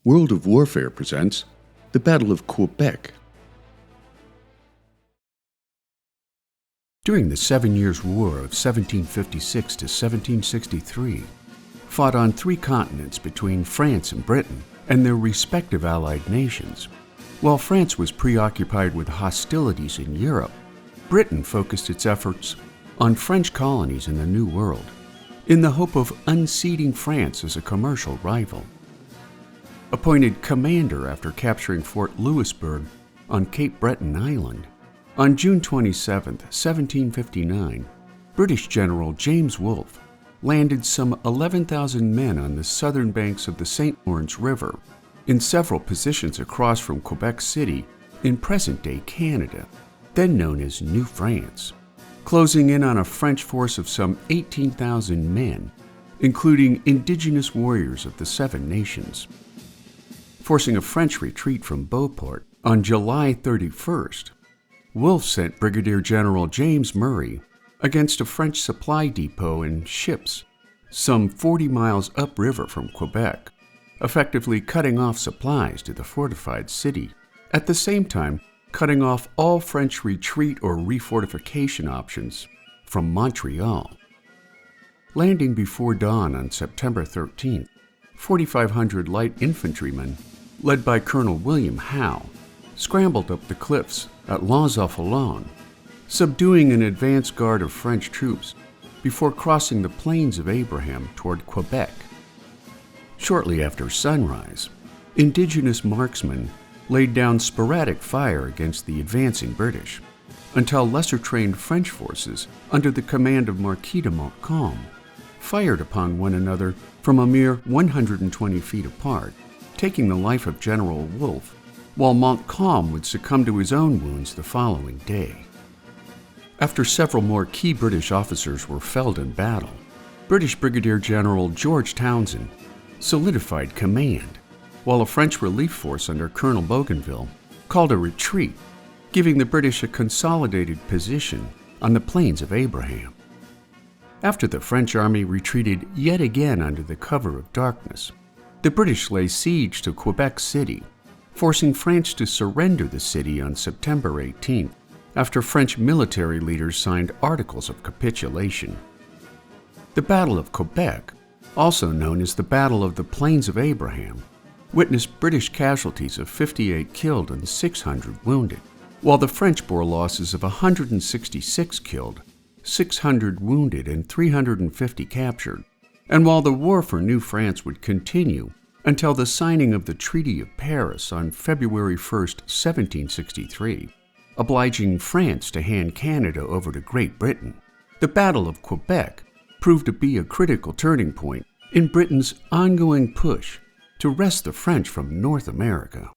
World of Warfare presents the Battle of Quebec. During the 7 Years' War of 1756 to 1763, fought on 3 continents between France and Britain and their respective allied nations. While France was preoccupied with hostilities in Europe, Britain focused its efforts on French colonies in the New World, in the hope of unseating France as a commercial rival. Appointed commander after capturing Fort Louisbourg on Cape Breton Island, on June 27, 1759, British General James Wolfe landed some 11,000 men on the southern banks of the St. Lawrence River in several positions across from Quebec City in present-day Canada, then known as New France, closing in on a French force of some 18,000 men, including indigenous warriors of the 7 nations. Forcing a French retreat from Beauport on July 31st, Wolfe sent Brigadier General James Murray against a French supply depot and ships some 40 miles upriver from Quebec, effectively cutting off supplies to the fortified city, at the same time cutting off all French retreat or refortification options from Montreal. Landing before dawn on September 13th, 4,500 light infantrymen, led by Colonel William Howe, scrambled up the cliffs at Les Orphelins, subduing an advance guard of French troops before crossing the Plains of Abraham toward Quebec. Shortly after sunrise, indigenous marksmen laid down sporadic fire against the advancing British, until lesser-trained French forces under the command of Marquis de Montcalm fired upon one another from a mere 120 feet apart, taking the life of General Wolfe, while Montcalm would succumb to his own wounds the following day. After several more key British officers were felled in battle, British Brigadier General George Townshend solidified command, while a French relief force under Colonel Bougainville called a retreat, giving the British a consolidated position on the Plains of Abraham. After the French army retreated yet again under the cover of darkness, the British lay siege to Quebec City, forcing France to surrender the city on September 18th, after French military leaders signed articles of capitulation. The Battle of Quebec, also known as the Battle of the Plains of Abraham, witnessed British casualties of 58 killed and 600 wounded, while the French bore losses of 166 killed, 600 wounded, and 350 captured. And while the war for New France would continue until the signing of the Treaty of Paris on February 1, 1763, obliging France to hand Canada over to Great Britain, the Battle of Quebec proved to be a critical turning point in Britain's ongoing push to wrest the French from North America.